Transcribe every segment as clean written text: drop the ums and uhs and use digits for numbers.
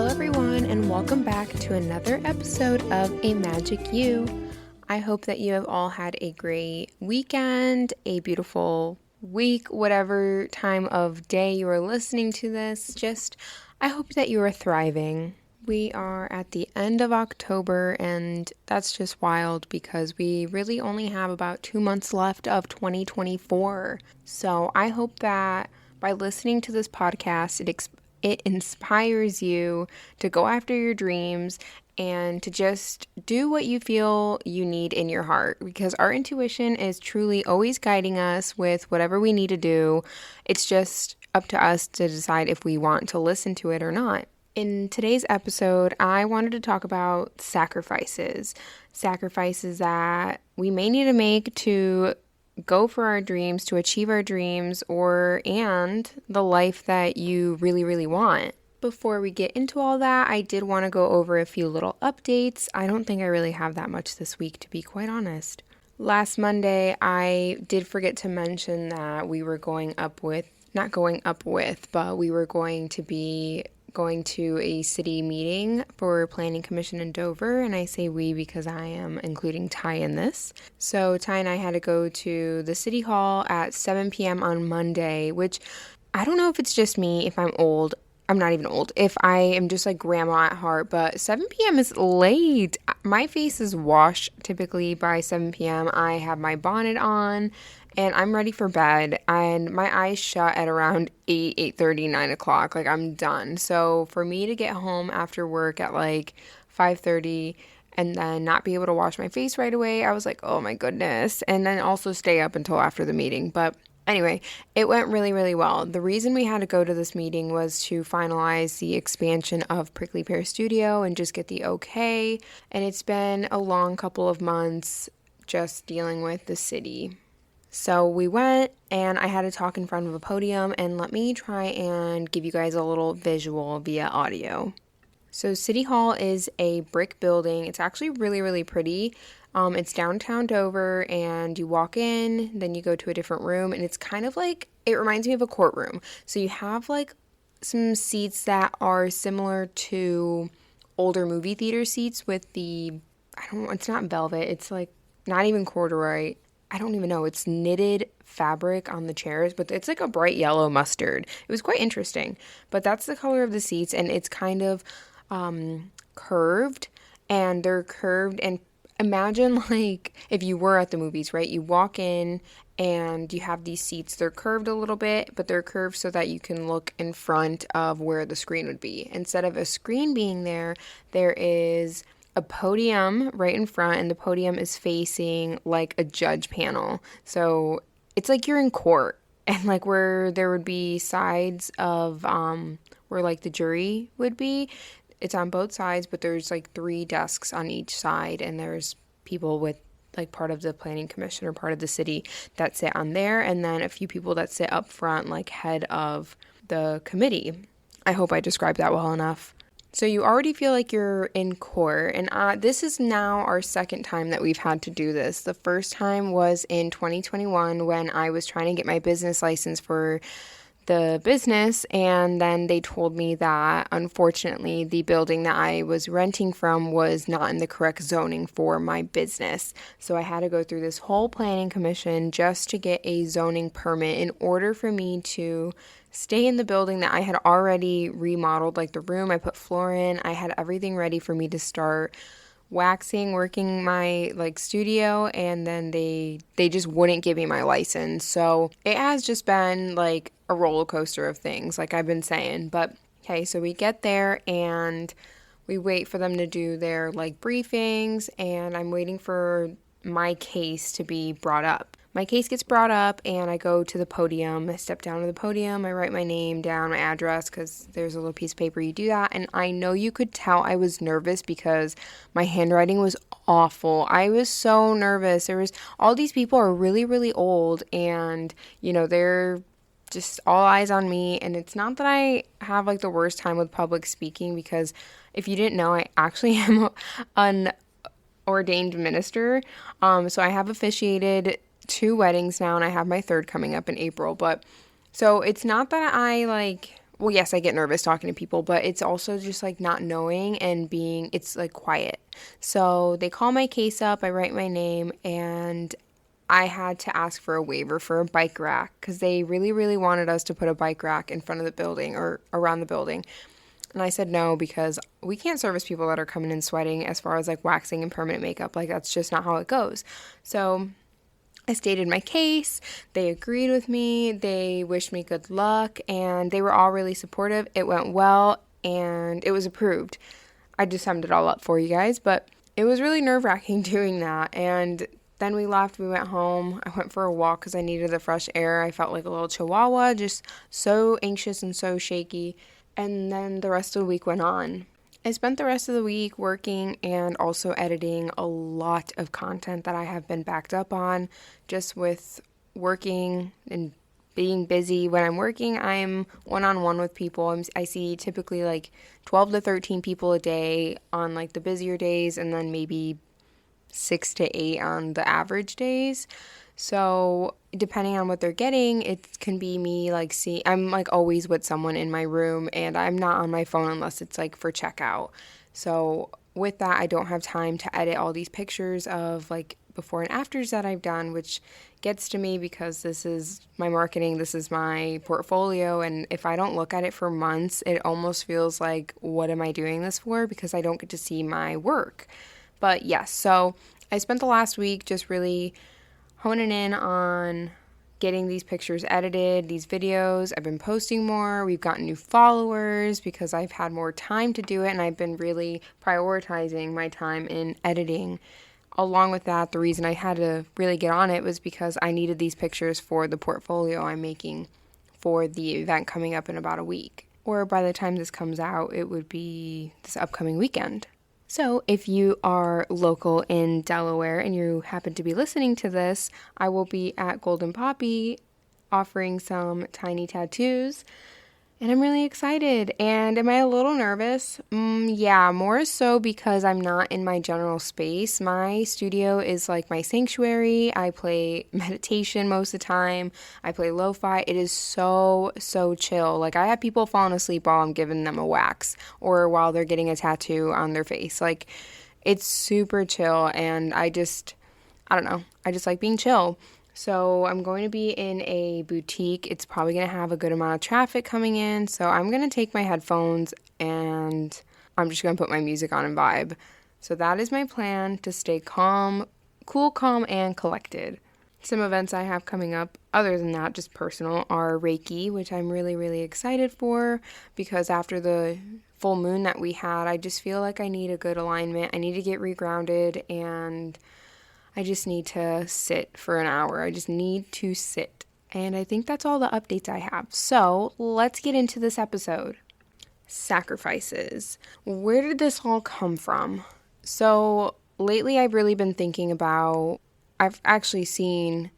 Hello everyone, and welcome back to another episode of A Magic You. I hope that you have all had a great weekend, a beautiful week, whatever time of day you are listening to this. I hope that you are thriving. We are at the end of October, and that's just wild because we really only have about 2 months left of 2024. So I hope that by listening to this podcast, it inspires you to go after your dreams and to just do what you feel you need in your heart, because our intuition is truly always guiding us with whatever we need to do. It's just up to us to decide if we want to listen to it or not. In today's episode, I wanted to talk about sacrifices that we may need to make to go for our dreams, to achieve our dreams, and the life that you really, really want. Before we get into all that, I did want to go over a few little updates. I don't think I really have that much this week, to be quite honest. Last Monday, I did forget to mention that we were going to be going to a city meeting for Planning Commission in Dover, and I say we because I am including Ty in this. So Ty and I had to go to the city hall at 7 p.m. on Monday, which I don't know if it's just me, if I'm old. I'm not even old, if I am just like grandma at heart, but 7 p.m. is late. My face is washed typically by 7 p.m. I have my bonnet on and I'm ready for bed, and my eyes shut at around 8:30, 9 o'clock. Like, I'm done. So for me to get home after work at like 5:30 and then not be able to wash my face right away, I was like, oh my goodness. And then also stay up until after the meeting. But anyway, it went really, really well. The reason we had to go to this meeting was to finalize the expansion of Prickly Pear Studio and just get the okay. And it's been a long couple of months just dealing with the city. So we went, and I had to talk in front of a podium, and let me try and give you guys a little visual via audio. So City Hall is a brick building. It's actually really, really pretty. It's downtown Dover, and you walk in, then you go to a different room, and it's kind of like, it reminds me of a courtroom. So you have like some seats that are similar to older movie theater seats with it's not velvet, it's like not even corduroy. I don't even know, it's knitted fabric on the chairs, but it's like a bright yellow mustard. It was quite interesting, but that's the color of the seats, and it's kind of curved, and they're curved, and imagine like if you were at the movies, right? You walk in and you have these seats. They're curved a little bit, but they're curved so that you can look in front of where the screen would be. Instead of a screen being there, there is a podium right in front, and the podium is facing like a judge panel. So it's like you're in court, and like where there would be sides of where like the jury would be, it's on both sides, but there's like 3 desks on each side, and there's people with like part of the planning commission or part of the city that sit on there, and then a few people that sit up front like head of the committee. I hope I described that well enough. So you already feel like you're in court, and this is now our second time that we've had to do this. The first time was in 2021 when I was trying to get my business license for the business, and then they told me that unfortunately the building that I was renting from was not in the correct zoning for my business. So I had to go through this whole planning commission just to get a zoning permit in order for me to stay in the building that I had already remodeled, like the room I put floor in. I had everything ready for me to start working my like studio, and then they just wouldn't give me my license. So it has just been like a roller coaster of things, like I've been saying. But okay, so we get there and we wait for them to do their like briefings, and I'm waiting for my case to be brought up. My case gets brought up, and I go to the podium. I step down to the podium. I write my name down, my address, because there's a little piece of paper you do that. And I know you could tell I was nervous because my handwriting was awful. I was so nervous. All these people are really, really old, and, you know, they're just all eyes on me. And it's not that I have like the worst time with public speaking, because if you didn't know, I actually am an ordained minister. So I have officiated 2 weddings now, and I have my 3rd coming up in April. But so it's not that I like well, yes, I get nervous talking to people, but it's also just like not knowing and it's like quiet. So they call my case up, I write my name, and I had to ask for a waiver for a bike rack because they really, really wanted us to put a bike rack in front of the building or around the building. And I said no because we can't service people that are coming in sweating as far as like waxing and permanent makeup. Like, that's just not how it goes. So I stated my case. They agreed with me. They wished me good luck, and they were all really supportive. It went well, and it was approved. I just summed it all up for you guys, but it was really nerve-wracking doing that. And then we left. We went home. I went for a walk because I needed the fresh air. I felt like a little chihuahua, just so anxious and so shaky. And then the rest of the week went on. I spent the rest of the week working and also editing a lot of content that I have been backed up on just with working and being busy. When I'm working, I'm one-on-one with people. I see typically like 12 to 13 people a day on like the busier days, and then maybe 6 to 8 on the average days. So depending on what they're getting, it can be me like I'm like always with someone in my room, and I'm not on my phone unless it's like for checkout. So with that, I don't have time to edit all these pictures of like before and afters that I've done, which gets to me because this is my marketing, this is my portfolio, and if I don't look at it for months, it almost feels like, what am I doing this for? Because I don't get to see my work. But yes, so I spent the last week just really honing in on getting these pictures edited, these videos. I've been posting more. We've gotten new followers because I've had more time to do it, and I've been really prioritizing my time in editing. Along with that, the reason I had to really get on it was because I needed these pictures for the portfolio I'm making for the event coming up in about a week. Or by the time this comes out, it would be this upcoming weekend. So if you are local in Delaware and you happen to be listening to this, I will be at Golden Poppy offering some tiny tattoos, and I'm really excited. And am I a little nervous? Yeah, more so because I'm not in my general space. My studio is like my sanctuary. I play meditation most of the time. I play lo-fi. It is so, so chill. Like, I have people falling asleep while I'm giving them a wax or while they're getting a tattoo on their face. Like, it's super chill, and I don't know. I just like being chill. So I'm going to be in a boutique. It's probably going to have a good amount of traffic coming in. So I'm going to take my headphones and I'm just going to put my music on and vibe. So that is my plan, to stay calm, cool, calm, and collected. Some events I have coming up, other than that, just personal, are Reiki, which I'm really, really excited for, because after the full moon that we had, I just feel like I need a good alignment. I need to get regrounded, and I just need to sit for an hour. I just need to sit. And I think that's all the updates I have. So let's get into this episode. Sacrifices. Where did this all come from? So lately I've really been thinking about, I've actually seen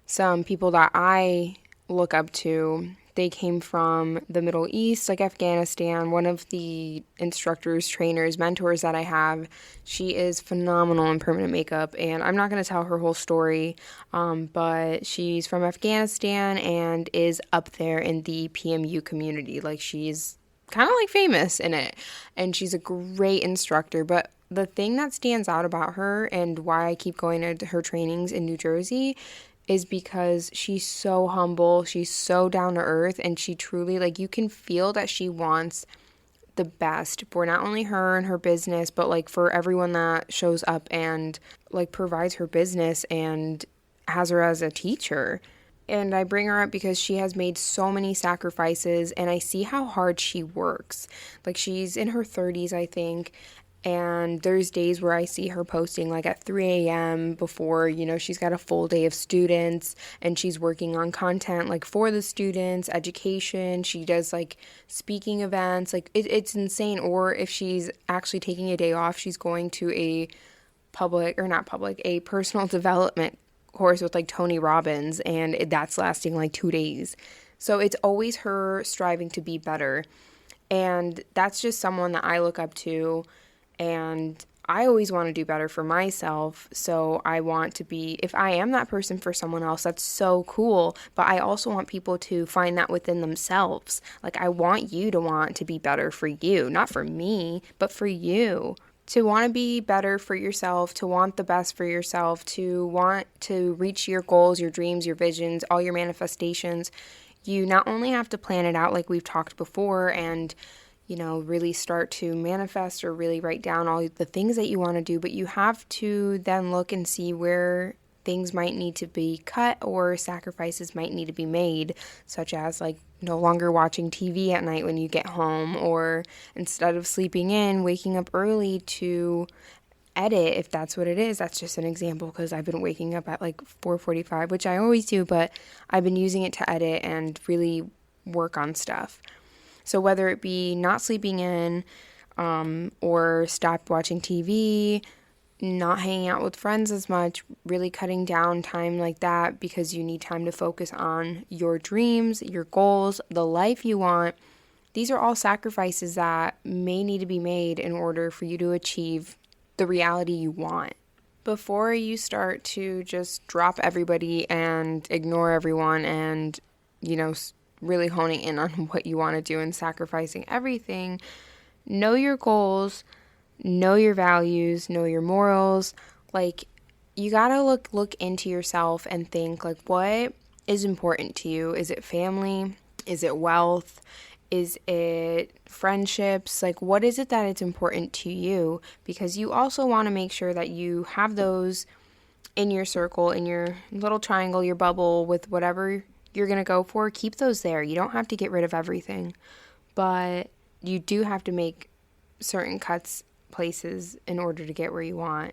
some people that I look up to. They came from the Middle East, like Afghanistan. One of the instructors, trainers, mentors that I have, she is phenomenal in permanent makeup, and I'm not going to tell her whole story, but she's from Afghanistan and is up there in the PMU community. Like, she's kind of like famous in it, and she's a great instructor. But the thing that stands out about her and why I keep going to her trainings in New Jersey is because she's so humble, she's so down to earth, and she truly, like, you can feel that she wants the best for not only her and her business, but like for everyone that shows up and like provides her business and has her as a teacher. And I bring her up because she has made so many sacrifices, and I see how hard she works. Like, she's in her 30s, I think, and there's days where I see her posting like at 3 a.m. before, she's got a full day of students, and she's working on content like for the students, education. She does like speaking events. Like, it's insane. Or if she's actually taking a day off, she's going to a personal development course with like Tony Robbins, and that's lasting like 2 days. So it's always her striving to be better. And that's just someone that I look up to. And I always want to do better for myself. So I want to be, if I am that person for someone else, that's so cool. But I also want people to find that within themselves. Like, I want you to want to be better for you, not for me, but for you. To want to be better for yourself, to want the best for yourself, to want to reach your goals, your dreams, your visions, all your manifestations, you not only have to plan it out like we've talked before and really start to manifest or really write down all the things that you want to do, but you have to then look and see where things might need to be cut or sacrifices might need to be made, such as like no longer watching TV at night when you get home, or instead of sleeping in, waking up early to edit, if that's what it is. That's just an example because I've been waking up at like 4:45, which I always do, but I've been using it to edit and really work on stuff. So whether it be not sleeping in, or stop watching TV, not hanging out with friends as much, really cutting down time like that because you need time to focus on your dreams, your goals, the life you want. These are all sacrifices that may need to be made in order for you to achieve the reality you want. Before you start to just drop everybody and ignore everyone and, really honing in on what you want to do and sacrificing everything, know your goals, know your values, know your morals. Like, you gotta look into yourself and think, like, what is important to you? Is it family? Is it wealth? Is it friendships? Like, what is it that it's important to you? Because you also want to make sure that you have those in your circle, in your little triangle, your bubble, with whatever you're going to go for. Keep those there. You don't have to get rid of everything, but you do have to make certain cuts places in order to get where you want.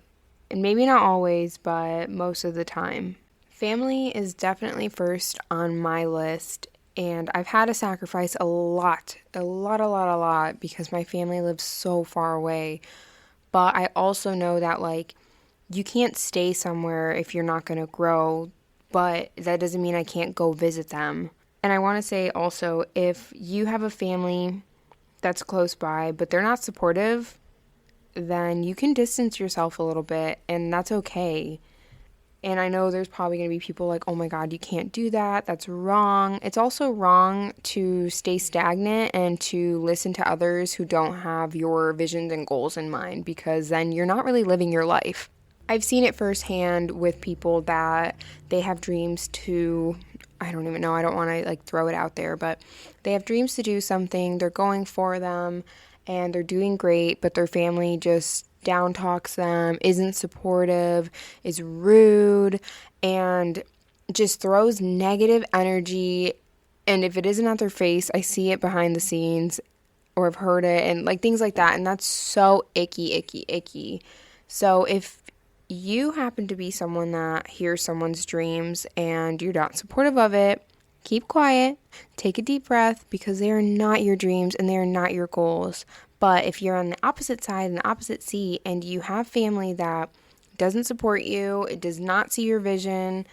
And maybe not always, but most of the time. Family is definitely first on my list, and I've had to sacrifice a lot, because my family lives so far away. But I also know that, like, you can't stay somewhere if you're not going to grow, but that doesn't mean I can't go visit them. And I want to say also, if you have a family that's close by, but they're not supportive, then you can distance yourself a little bit, and that's okay. And I know there's probably going to be people like, oh my God, you can't do that. That's wrong. It's also wrong to stay stagnant and to listen to others who don't have your visions and goals in mind, because then you're not really living your life. I've seen it firsthand with people that they have dreams to, I don't even know, I don't want to like throw it out there, but they have dreams to do something, they're going for them, and they're doing great, but their family just down talks them, isn't supportive, is rude, and just throws negative energy. And if it isn't at their face, I see it behind the scenes, or I've heard it, and like things like that. And that's so icky. So if you happen to be someone that hears someone's dreams and you're not supportive of it, keep quiet, take a deep breath, because they are not your dreams and they are not your goals. But if you're on the opposite side, in the opposite seat, and you have family that doesn't support you, it does not see your vision,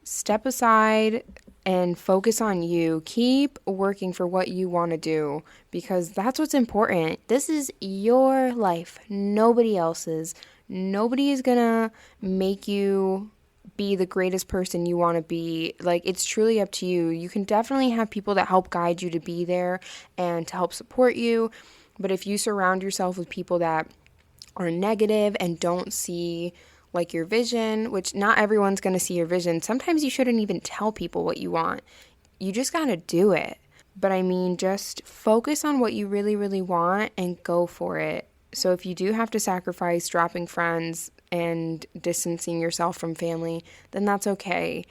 step aside and focus on you. Keep working for what you want to do, because that's what's important. This is your life, nobody else's. Nobody is gonna make you be the greatest person you want to be. Like, it's truly up to you. You can definitely have people that help guide you to be there and to help support you. But if you surround yourself with people that are negative and don't see like your vision, which not everyone's going to see your vision, sometimes you shouldn't even tell people what you want. You just got to do it. But I mean, just focus on what you really, really want and go for it. So if you do have to sacrifice dropping friends and distancing yourself from family, then that's okay.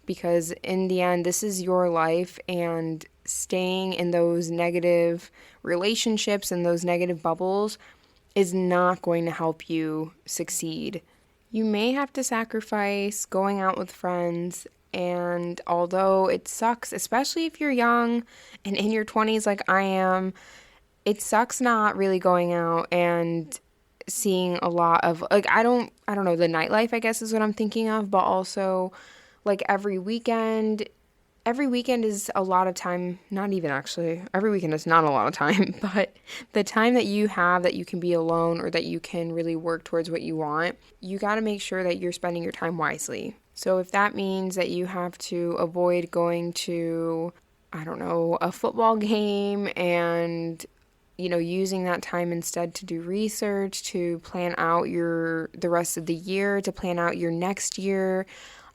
Because in the end, this is your life, and staying in those negative relationships and those negative bubbles is not going to help you succeed. You may have to sacrifice going out with friends, and although it sucks, especially if you're young and in your 20s like I am, it sucks not really going out and seeing a lot of, like, I don't know, the nightlife, I guess, is what I'm thinking of, but also like every weekend every weekend is a lot of time, not even actually, every weekend is not a lot of time, but the time that you have that you can be alone or that you can really work towards what you want, you got to make sure that you're spending your time wisely. So if that means that you have to avoid going to, I don't know, a football game and using that time instead to do research, to plan out the rest of the year, to plan out your next year,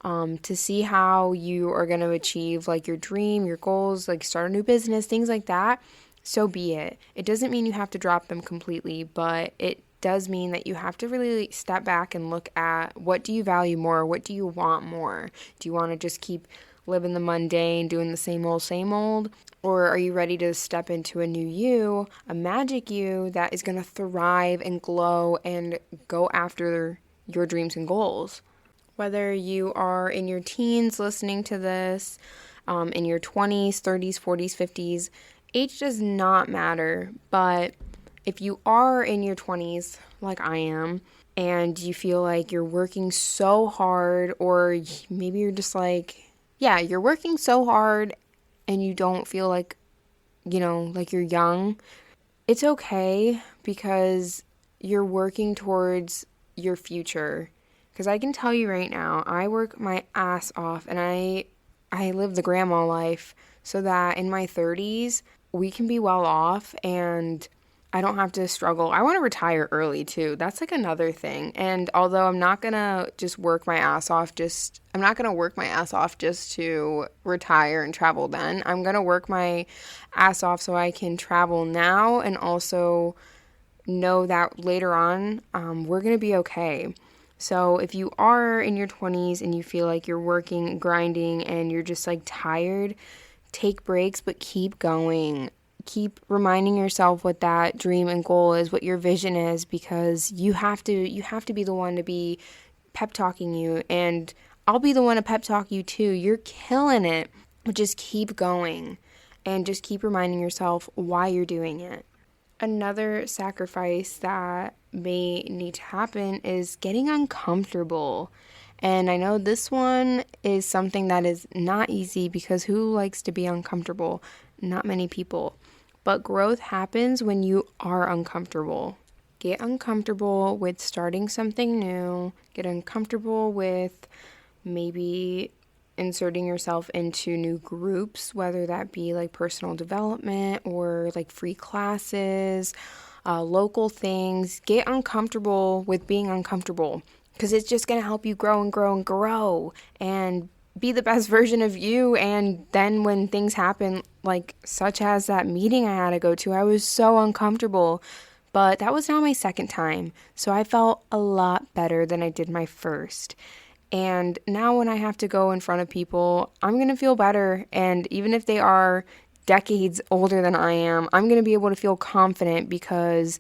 to see how you are going to achieve like your dream, your goals, like start a new business, things like that, so be it. It doesn't mean you have to drop them completely, but it does mean that you have to really step back and look at what do you value more? What do you want more? Do you want to just keep living the mundane, doing the same old? Or are you ready to step into a new you, a magic you that is going to thrive and glow and go after your dreams and goals? Whether you are in your teens listening to this, in your 20s, 30s, 40s, 50s, age does not matter. But if you are in your 20s, like I am, and you feel like you're working so hard, or maybe you're just like, yeah, you're working so hard and you don't feel like, like you're young, it's okay because you're working towards your future. Because I can tell you right now, I work my ass off and I live the grandma life so that in my 30s, we can be well off and I don't have to struggle. I want to retire early too. That's like another thing. And although I'm not going to just work my ass off, I'm not going to work my ass off just to retire and travel then. I'm going to work my ass off so I can travel now and also know that later on, we're going to be okay. So if you are in your 20s and you feel like you're working, grinding, and you're just like tired, take breaks, but keep going. Keep reminding yourself what that dream and goal is, what your vision is, because you have to be the one to be pep talking you, and I'll be the one to pep talk you too. You're killing it, but just keep going and just keep reminding yourself why you're doing it. Another sacrifice that may need to happen is getting uncomfortable. And I know this one is something that is not easy because who likes to be uncomfortable? Not many people. But growth happens when you are uncomfortable. Get uncomfortable with starting something new. Get uncomfortable with maybe inserting yourself into new groups, whether that be like personal development or like free classes, local things. Get uncomfortable with being uncomfortable because it's just going to help you grow and grow and grow and be the best version of you. And then when things happen, like such as that meeting I had to go to, I was so uncomfortable. But that was now my second time. So I felt a lot better than I did my first. And now when I have to go in front of people, I'm going to feel better. And even if they are decades older than I am, I'm going to be able to feel confident because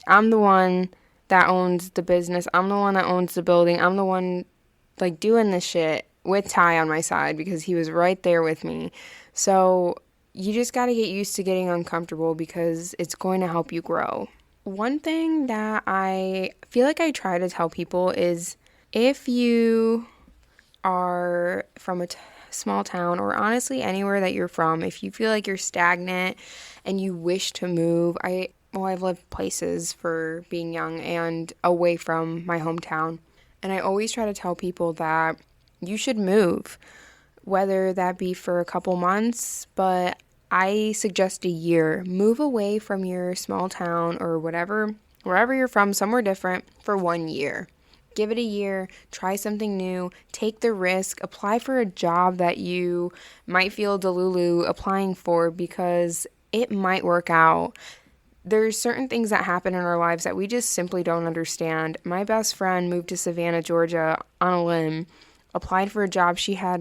I'm the one that owns the business. I'm the one that owns the building. I'm the one like doing this shit with Ty on my side because he was right there with me. So you just got to get used to getting uncomfortable because it's going to help you grow. One thing that I feel like I try to tell people is if you are from a small town or honestly anywhere that you're from, if you feel like you're stagnant and you wish to move, I've lived places for being young and away from my hometown. And I always try to tell people that you should move, whether that be for a couple months, but I suggest a year. Move away from your small town or whatever, wherever you're from, somewhere different for 1 year. Give it a year, try something new, take the risk, apply for a job that you might feel delulu applying for because it might work out. There's certain things that happen in our lives that we just simply don't understand. My best friend moved to Savannah, Georgia on a whim, applied for a job she had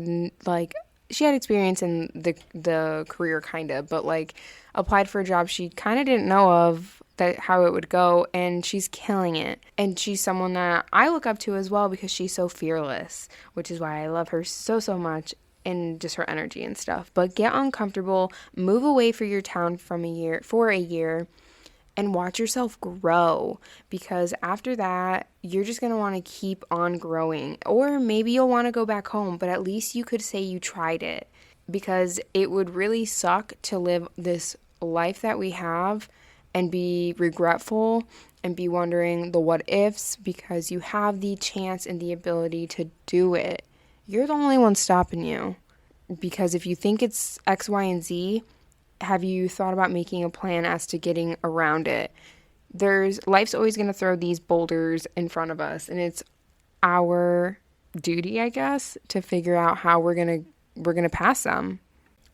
experience in the career kind of, but like applied for a job she kind of didn't know of that how it would go, and she's killing it. And she's someone that I look up to as well because she's so fearless, which is why I love her so much and just her energy and stuff. But get uncomfortable, move away from your town for a year, and watch yourself grow because after that, you're just going to want to keep on growing. Or maybe you'll want to go back home, but at least you could say you tried it. because it would really suck to live this life that we have and be regretful and be wondering the what ifs, because you have the chance and the ability to do it. You're the only one stopping you. Because if you think it's X, Y, and Z, have you thought about making a plan as to getting around it? Life's always going to throw these boulders in front of us, and it's our duty, I guess, to figure out how we're going to pass them.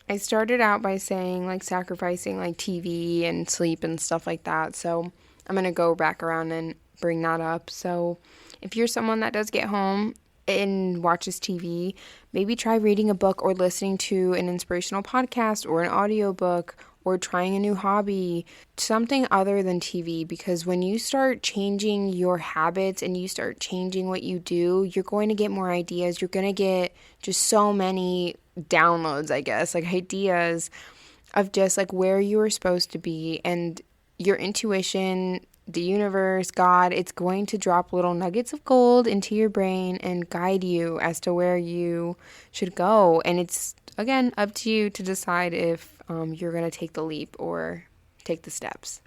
I started out by saying like sacrificing like TV and sleep and stuff like that. So I'm going to go back around and bring that up. So if you're someone that does get home and watches TV, maybe try reading a book or listening to an inspirational podcast or an audiobook or trying a new hobby, something other than TV, because when you start changing your habits and you start changing what you do, you're going to get more ideas. You're going to get just so many downloads, I guess, like ideas of just like where you were supposed to be, and your intuition, the universe, God, it's going to drop little nuggets of gold into your brain and guide you as to where you should go. And it's, again, up to you to decide if you're going to take the leap or take the steps.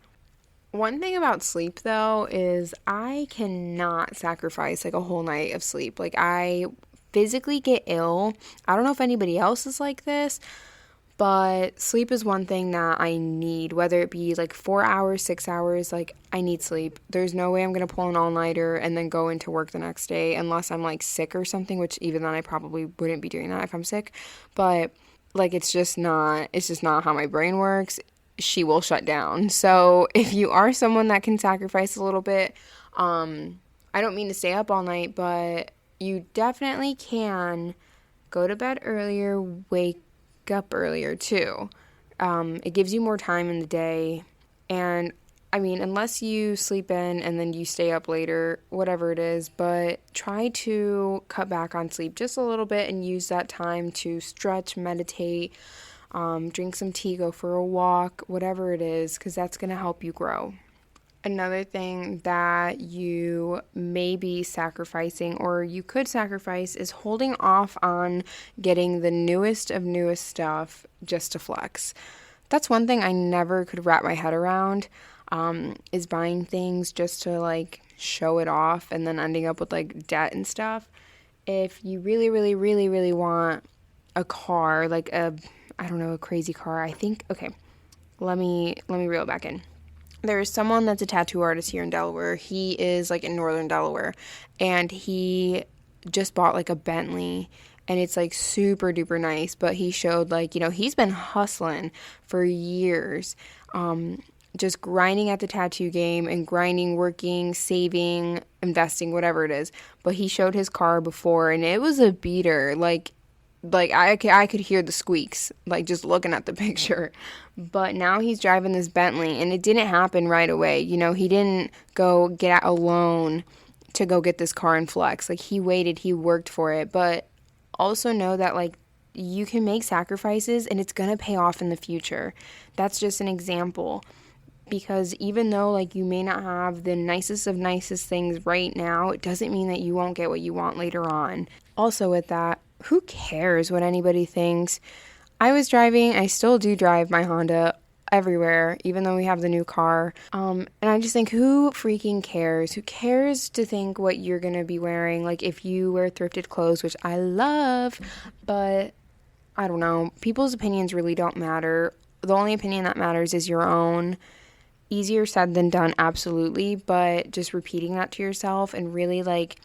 One thing about sleep, though, is I cannot sacrifice like a whole night of sleep. Like, I physically get ill. I don't know if anybody else is like this, but sleep is one thing that I need, whether it be like 4 hours, 6 hours, like I need sleep. There's no way I'm going to pull an all-nighter and then go into work the next day unless I'm like sick or something, which even then I probably wouldn't be doing that if I'm sick. But like it's just not how my brain works. She will shut down. So if you are someone that can sacrifice a little bit, I don't mean to stay up all night, but you definitely can go to bed earlier, wake up earlier too. It gives you more time in the day, and I mean, unless you sleep in and then you stay up later, whatever it is, but try to cut back on sleep just a little bit and use that time to stretch, meditate, drink some tea, go for a walk, whatever it is, because that's going to help you grow. Another thing that you may be sacrificing, or you could sacrifice, is holding off on getting the newest of newest stuff just to flex. That's one thing I never could wrap my head around, is buying things just to like show it off and then ending up with like debt and stuff. If you really, really, really, really want a car, like a crazy car, I think, okay, let me reel it back in. There's someone that's a tattoo artist here in Delaware. He is like in northern Delaware, and he just bought like a Bentley, and it's like super duper nice. But he showed like, he's been hustling for years, just grinding at the tattoo game and grinding, working, saving, investing, whatever it is. But he showed his car before, and it was a beater. Like I could hear the squeaks, like just looking at the picture. But now he's driving this Bentley, and it didn't happen right away. He didn't go get a loan to go get this car and flex. Like, he waited, he worked for it. But also know that, like, you can make sacrifices, and it's going to pay off in the future. That's just an example. Because even though, like, you may not have the nicest of nicest things right now, it doesn't mean that you won't get what you want later on. Also with that, who cares what anybody thinks? I still do drive my Honda everywhere, even though we have the new car. And I just think, who freaking cares? Who cares to think what you're going to be wearing? Like, if you wear thrifted clothes, which I love, but I don't know. People's opinions really don't matter. The only opinion that matters is your own. Easier said than done, absolutely. But just repeating that to yourself and really, like,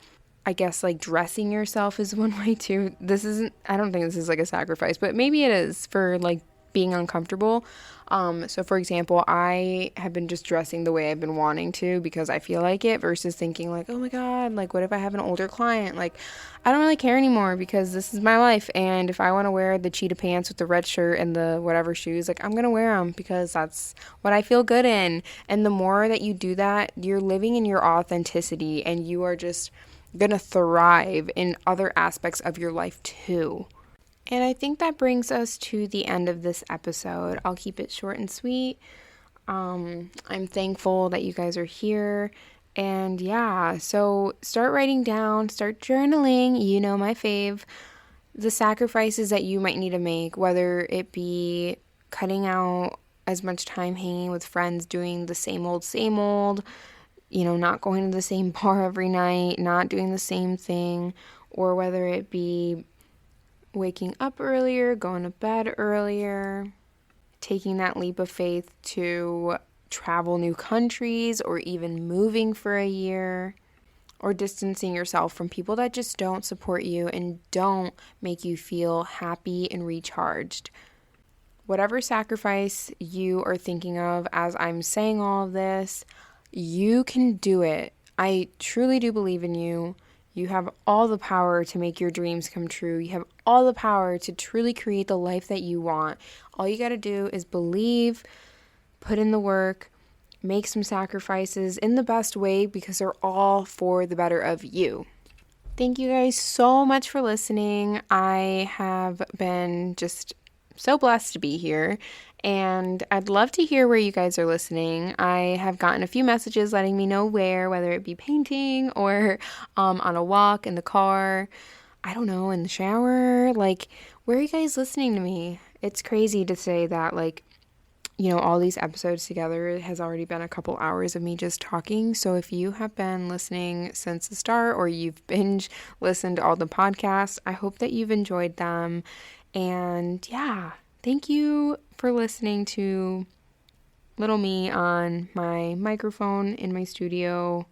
I guess, like, dressing yourself is one way too. I don't think this is like a sacrifice, but maybe it is for like being uncomfortable. So for example, I have been just dressing the way I've been wanting to because I feel like it, versus thinking like, oh my God, like, what if I have an older client? Like, I don't really care anymore because this is my life. And if I want to wear the cheetah pants with the red shirt and the whatever shoes, like, I'm going to wear them because that's what I feel good in. And the more that you do that, you're living in your authenticity, and you are just gonna thrive in other aspects of your life too. And I think that brings us to the end of this episode. I'll keep it short and sweet. I'm thankful that you guys are here. And yeah, so start writing down, start journaling, my fave. the sacrifices that you might need to make, whether it be cutting out as much time hanging with friends, doing the same old, not going to the same bar every night, not doing the same thing, or whether it be waking up earlier, going to bed earlier, taking that leap of faith to travel new countries, or even moving for a year, or distancing yourself from people that just don't support you and don't make you feel happy and recharged. Whatever sacrifice you are thinking of as I'm saying all of this, you can do it. I truly do believe in you. You have all the power to make your dreams come true. You have all the power to truly create the life that you want. All you got to do is believe, put in the work, make some sacrifices in the best way, because they're all for the better of you. Thank you guys so much for listening. I have been just so blessed to be here, and I'd love to hear where you guys are listening. I have gotten a few messages letting me know where, whether it be painting or on a walk, in the car, I don't know, in the shower. Like, where are you guys listening to me? It's crazy to say that, all these episodes together, it has already been a couple hours of me just talking. So if you have been listening since the start, or you've binge listened to all the podcasts, I hope that you've enjoyed them. And yeah, thank you for listening to little me on my microphone in my studio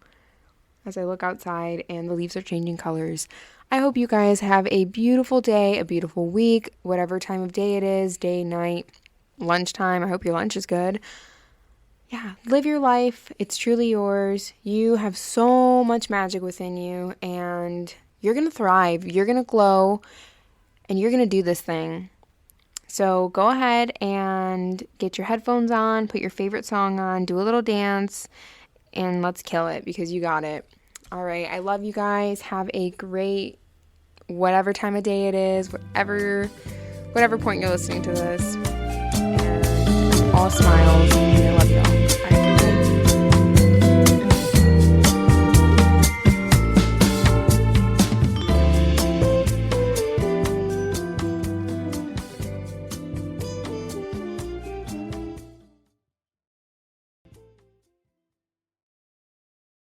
as I look outside and the leaves are changing colors. I hope you guys have a beautiful day, a beautiful week, whatever time of day it is, day, night, lunchtime. I hope your lunch is good. Yeah, live your life. It's truly yours. You have so much magic within you, and you're going to thrive. You're going to glow, and you're going to do this thing. So go ahead and get your headphones on, put your favorite song on, do a little dance, and let's kill it, because you got it. All right, I love you guys. Have a great whatever time of day it is, whatever point you're listening to this. And all smiles, and I love y'all. All right, good night.